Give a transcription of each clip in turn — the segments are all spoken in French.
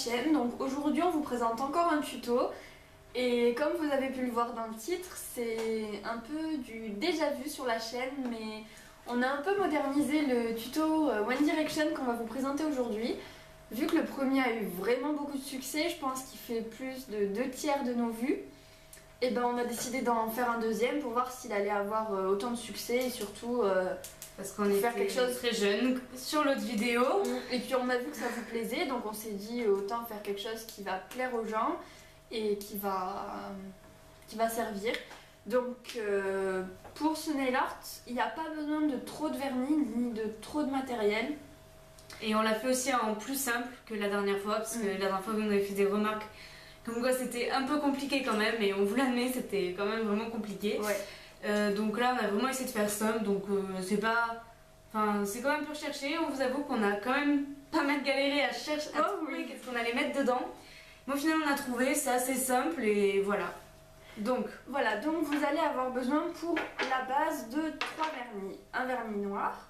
chaîne. Donc aujourd'hui on vous présente encore un tuto et comme vous avez pu le voir dans le titre, c'est un peu du déjà vu sur la chaîne, mais on a un peu modernisé le tuto One Direction qu'on va vous présenter aujourd'hui. Vu que le premier a eu vraiment beaucoup de succès, je pense qu'il fait plus de 2/3 de nos vues, et ben on a décidé d'en faire un deuxième pour voir s'il allait avoir autant de succès et surtout parce qu'on est faire quelque chose très jeune sur l'autre vidéo. Et puis on a vu que ça vous plaisait, donc on s'est dit autant faire quelque chose qui va plaire aux gens et qui va servir. Donc pour ce nail art, il n'y a pas besoin de trop de vernis ni de trop de matériel. Et on l'a fait aussi en plus simple que la dernière fois, parce que la dernière fois vous nous avez fait des remarques comme quoi c'était un peu compliqué quand même, et on vous l'admet, c'était quand même vraiment compliqué. Ouais. Donc là on a vraiment essayé de faire simple, donc c'est pas... Enfin, c'est quand même peu recherché, on vous avoue qu'on a quand même pas mal galéré à chercher, à trouver qu'est-ce qu'on allait mettre dedans. Mais au final on a trouvé, c'est assez simple et voilà. Donc voilà, donc vous allez avoir besoin pour la base de 3 vernis. Un vernis noir,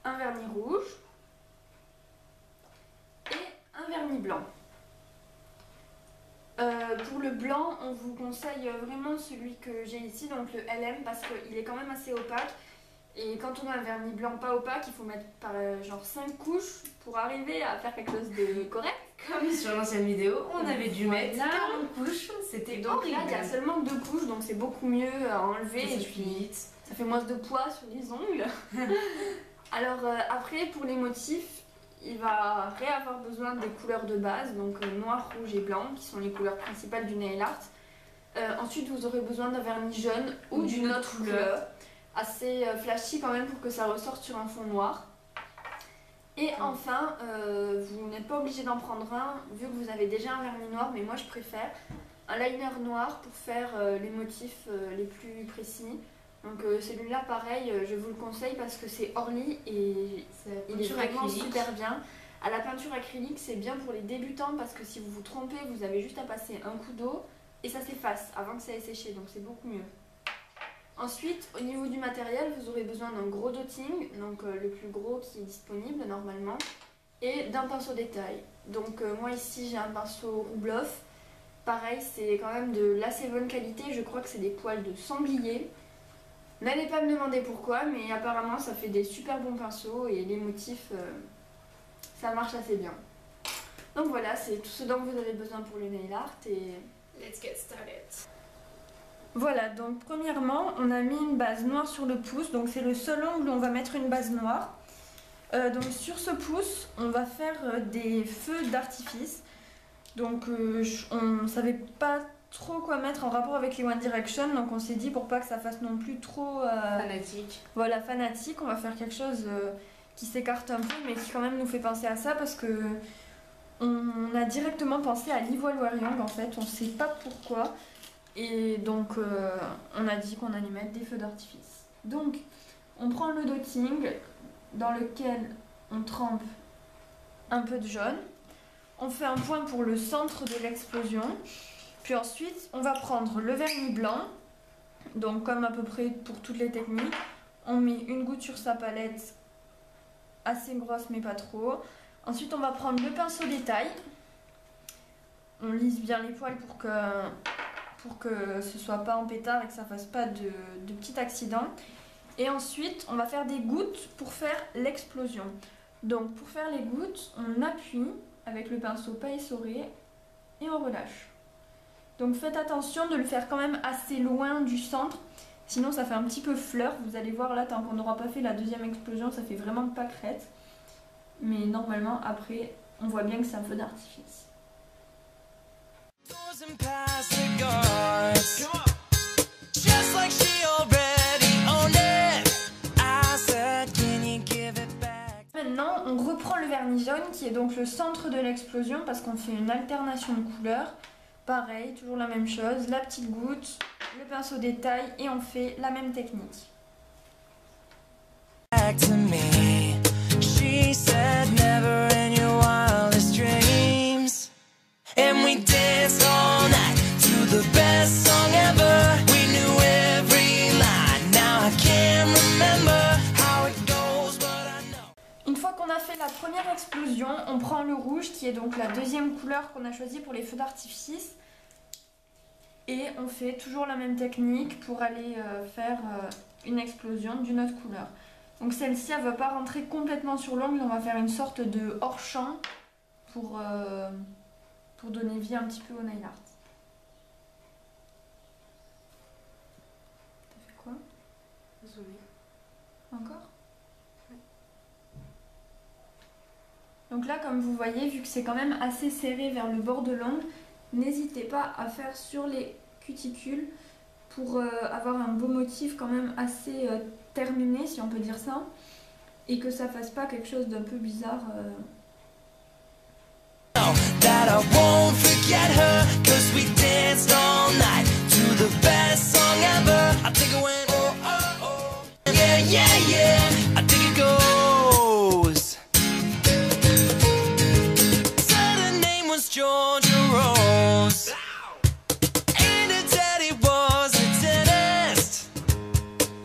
un vernis rouge et un vernis blanc. Pour le blanc, on vous conseille vraiment celui que j'ai ici, donc le LM, parce qu'il est quand même assez opaque. Et quand on a un vernis blanc pas opaque, il faut mettre par genre 5 couches pour arriver à faire quelque chose de correct. Comme sur l'ancienne vidéo, on avait dû mettre 40 couches, c'était donc horrible. là il y a seulement 2 couches, donc c'est beaucoup mieux à enlever et puis vite. ça fait moins de poids sur les ongles. Alors après pour les motifs, il va avoir besoin des couleurs de base, donc noir, rouge et blanc, qui sont les couleurs principales du nail art. Ensuite vous aurez besoin d'un vernis jaune ou d'une autre couleur, assez flashy quand même pour que ça ressorte sur un fond noir. Et enfin, vous n'êtes pas obligé d'en prendre un, vu que vous avez déjà un vernis noir, mais moi je préfère un liner noir pour faire les motifs les plus précis. Donc celui-là pareil, je vous le conseille parce que c'est Orly et il est vraiment super bien. À la peinture acrylique, c'est bien pour les débutants parce que si vous vous trompez, vous avez juste à passer un coup d'eau et ça s'efface avant que ça ait séché, donc c'est beaucoup mieux. Ensuite, au niveau du matériel, vous aurez besoin d'un gros dotting, donc le plus gros qui est disponible normalement, et d'un pinceau détail. Donc moi ici j'ai un pinceau Roubloff. Pareil, c'est quand même de l'assez bonne qualité, je crois que c'est des poils de sanglier. N'allez pas me demander pourquoi, mais apparemment ça fait des super bons pinceaux et les motifs, ça marche assez bien. Donc voilà, c'est tout ce dont vous avez besoin pour le nail art et let's get started. Voilà, donc premièrement, on a mis une base noire sur le pouce, donc c'est le seul angle où on va mettre une base noire. Donc sur ce pouce, on va faire des feux d'artifice. Donc on ne savait pas trop quoi mettre en rapport avec les One Direction, donc on s'est dit pour pas que ça fasse non plus trop fanatique. Voilà, fanatique, on va faire quelque chose qui s'écarte un peu, mais qui quand même nous fait penser à ça parce que on a directement pensé à l'Ivoire Young en fait, on sait pas pourquoi. Et donc on a dit qu'on allait mettre des feux d'artifice. Donc on prend le dotting dans lequel on trempe un peu de jaune. On fait un point pour le centre de l'explosion. Puis ensuite on va prendre le vernis blanc. Donc comme à peu près pour toutes les techniques. On met une goutte sur sa palette assez grosse mais pas trop. Ensuite on va prendre le pinceau détail. On lisse bien les poils pour que ce soit pas en pétard et que ça fasse pas de petits accidents. Et ensuite on va faire des gouttes pour faire l'explosion. Donc pour faire les gouttes, on appuie avec le pinceau pas essoré et on relâche. Donc faites attention de le faire quand même assez loin du centre, sinon ça fait un petit peu fleur. Vous allez voir là, tant qu'on n'aura pas fait la deuxième explosion, ça fait vraiment pas crête. Mais normalement après on voit bien que c'est un feu d'artifice. Maintenant on reprend le vernis jaune qui est donc le centre de l'explosion parce qu'on fait une alternation de couleurs. Pareil, toujours la même chose, la petite goutte, le pinceau détail et on fait la même technique. Une fois qu'on a fait la première explosion, explosion, on prend le rouge qui est donc la deuxième couleur qu'on a choisie pour les feux d'artifice. Et on fait toujours la même technique pour aller faire une explosion d'une autre couleur. Donc celle-ci, elle ne va pas rentrer complètement sur l'ongle, on va faire une sorte de hors-champ pour donner vie un petit peu au nail art. T'as fait quoi? Désolée. Encore? Ouais. Donc là, comme vous voyez, vu que c'est quand même assez serré vers le bord de l'ongle, n'hésitez pas à faire sur les cuticules pour avoir un beau motif quand même assez terminé, si on peut dire ça, et que ça fasse pas quelque chose d'un peu bizarre. That I won't forget her, 'cause we danced all night to the best song ever. I think it went oh oh oh, yeah yeah yeah. I think it goes. Said her name was Georgia Rose, and her daddy was a dentist.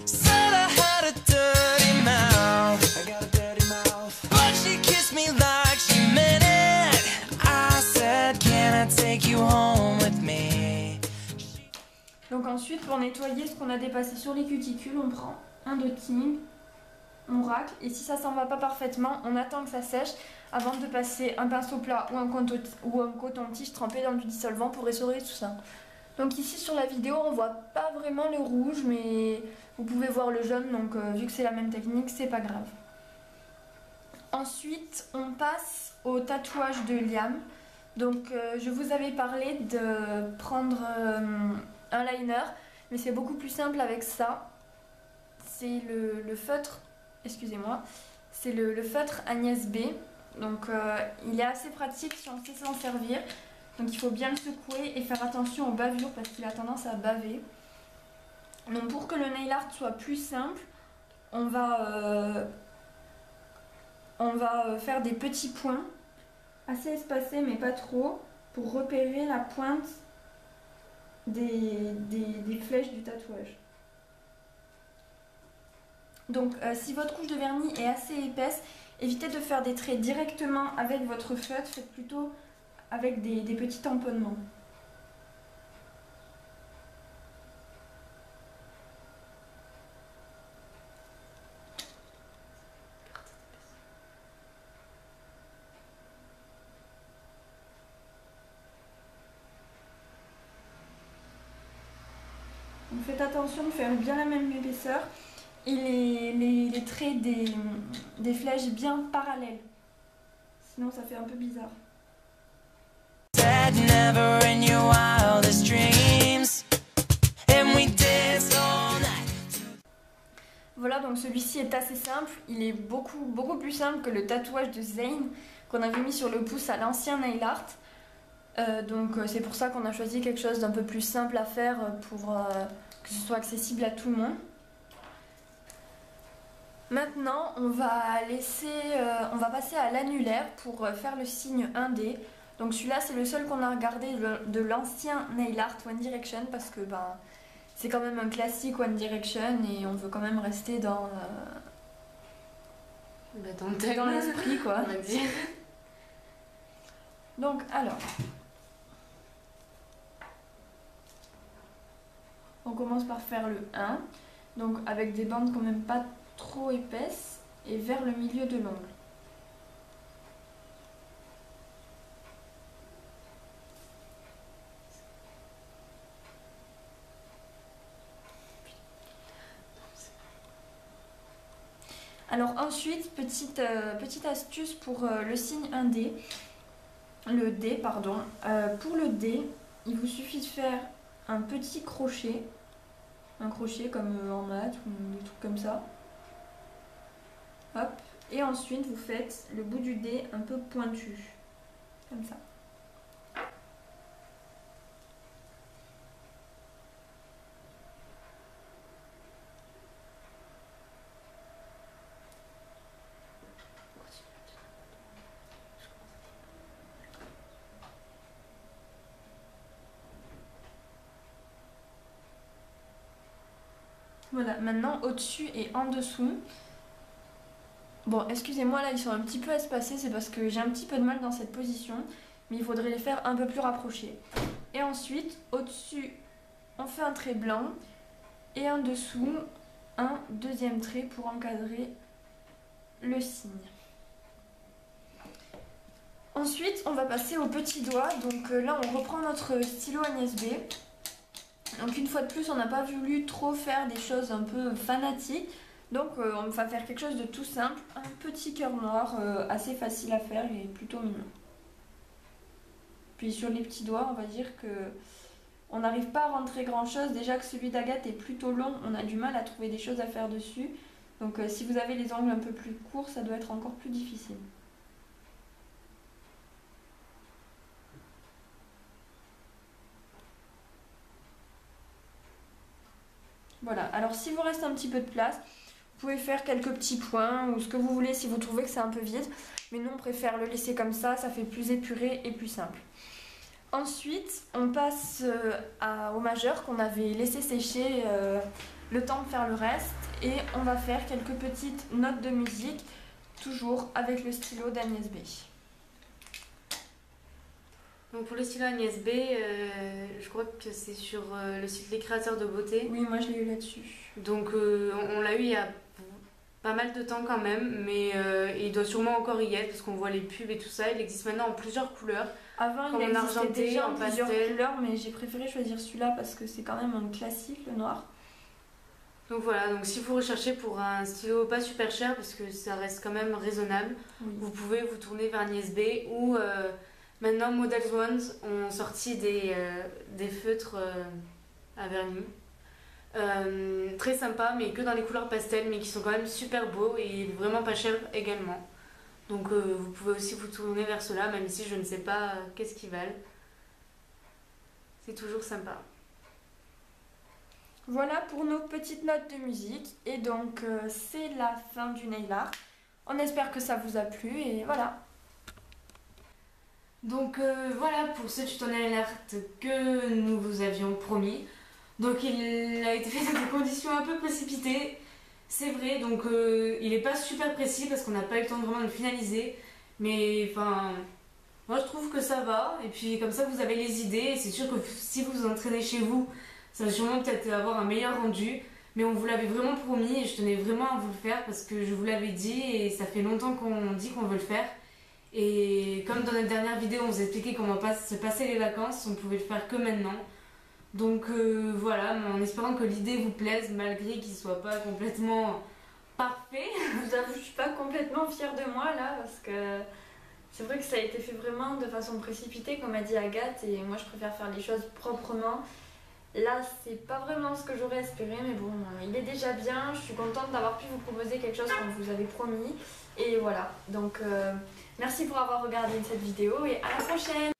Said I had a dirty mouth, I got a dirty mouth, but she kissed me like she meant it. I said, can I take you home with me? Donc ensuite, pour nettoyer ce qu'on a dépassé sur les cuticules, on prend un dotting, on racle, et si ça s'en va pas parfaitement, on attend que ça sèche avant de passer un pinceau plat ou un coton-tige trempé dans du dissolvant pour essorer tout ça. Donc ici sur la vidéo, on voit pas vraiment le rouge, mais vous pouvez voir le jaune, donc vu que c'est la même technique, c'est pas grave. Ensuite, on passe au tatouage de liame. Donc je vous avais parlé de prendre un liner, mais c'est beaucoup plus simple avec ça. C'est le feutre, excusez-moi, c'est le feutre Agnès B. Donc il est assez pratique si on sait s'en servir. Donc il faut bien le secouer et faire attention aux bavures parce qu'il a tendance à baver. Donc pour que le nail art soit plus simple, on va faire des petits points assez espacés mais pas trop pour repérer la pointe des flèches du tatouage. Donc si votre couche de vernis est assez épaisse, évitez de faire des traits directement avec votre feutre, faites plutôt avec des petits tamponnements. Donc faites attention de faire bien la même épaisseur et les traits des flèches bien parallèles. Sinon ça fait un peu bizarre. Voilà, donc celui-ci est assez simple. Il est beaucoup plus simple que le tatouage de Zayn qu'on avait mis sur le pouce à l'ancien nail art. Donc c'est pour ça qu'on a choisi quelque chose d'un peu plus simple à faire pour que ce soit accessible à tout le monde. Maintenant, on va passer à l'annulaire pour faire le signe 1D. Donc celui-là, c'est le seul qu'on a regardé de l'ancien nail art One Direction parce que c'est quand même un classique One Direction et on veut quand même rester dans l'esprit quoi. On va dire. Donc alors, on commence par faire le 1, donc avec des bandes quand même pas trop épaisses et vers le milieu de l'ongle. Alors ensuite, petite astuce pour le signe 1D, le D pardon. Pour le D, il vous suffit de faire un petit crochet, un crochet comme en maths ou des trucs comme ça. Hop, et ensuite vous faites le bout du dé un peu pointu, comme ça. Voilà, maintenant au-dessus et en dessous, Bon, excusez-moi, là ils sont un petit peu espacés, c'est parce que j'ai un petit peu de mal dans cette position, mais il faudrait les faire un peu plus rapprochés. Et ensuite, au-dessus, on fait un trait blanc et en dessous, un deuxième trait pour encadrer le signe. Ensuite, on va passer au petit doigt. Donc là, on reprend notre stylo Agnès B. Donc une fois de plus, on n'a pas voulu trop faire des choses un peu fanatiques. Donc on va faire quelque chose de tout simple. Un petit cœur noir, assez facile à faire et plutôt mignon. Puis sur les petits doigts, on va dire que on n'arrive pas à rentrer grand chose. Déjà que celui d'Agathe est plutôt long, on a du mal à trouver des choses à faire dessus. Donc si vous avez les ongles un peu plus courts, ça doit être encore plus difficile. Voilà, alors si vous reste un petit peu de place, vous pouvez faire quelques petits points ou ce que vous voulez si vous trouvez que c'est un peu vide. Mais nous on préfère le laisser comme ça fait plus épuré et plus simple. Ensuite, on passe au majeur qu'on avait laissé sécher le temps de faire le reste. Et on va faire quelques petites notes de musique, toujours avec le stylo d'Agnès B. Donc pour le stylo Agnès B, je crois que c'est sur le site Les Créateurs de Beauté. Oui, moi je l'ai eu là-dessus. Donc on l'a eu il y a pas mal de temps quand même, mais il doit sûrement encore y être parce qu'on voit les pubs et tout ça. Il existe maintenant en plusieurs couleurs. Avant il existait déjà en plusieurs couleurs, mais j'ai préféré choisir celui-là parce que c'est quand même un classique, le noir. Donc voilà, donc si vous recherchez pour un stylo pas super cher parce que ça reste quand même raisonnable, oui, vous pouvez vous tourner vers Agnès B ou maintenant Models Ones ont sorti des feutres à vernis. Très sympa, mais que dans les couleurs pastel, mais qui sont quand même super beaux et vraiment pas chers également. Donc vous pouvez aussi vous tourner vers ceux-là, même si je ne sais pas qu'est-ce qu'ils valent. C'est toujours sympa. Voilà pour nos petites notes de musique. Et donc c'est la fin du nail art. On espère que ça vous a plu et voilà. Donc voilà pour ce tuto nail art que nous vous avions promis. Donc il a été fait dans des conditions un peu précipitées, c'est vrai, donc il n'est pas super précis parce qu'on n'a pas eu le temps vraiment de le finaliser. Mais enfin, moi je trouve que ça va, et puis comme ça vous avez les idées, et c'est sûr que si vous vous entraînez chez vous, ça va sûrement peut-être avoir un meilleur rendu. Mais on vous l'avait vraiment promis et je tenais vraiment à vous le faire parce que je vous l'avais dit et ça fait longtemps qu'on dit qu'on veut le faire. Et comme dans notre dernière vidéo on vous expliquait comment se passaient les vacances, on pouvait le faire que maintenant. Donc voilà, en espérant que l'idée vous plaise malgré qu'il soit pas complètement parfait. Je vous avoue, je suis pas complètement fière de moi là parce que c'est vrai que ça a été fait vraiment de façon précipitée comme a dit Agathe et moi je préfère faire les choses proprement. Là c'est pas vraiment ce que j'aurais espéré mais bon, il est déjà bien, je suis contente d'avoir pu vous proposer quelque chose comme vous avez promis et voilà. Donc merci pour avoir regardé cette vidéo et à la prochaine.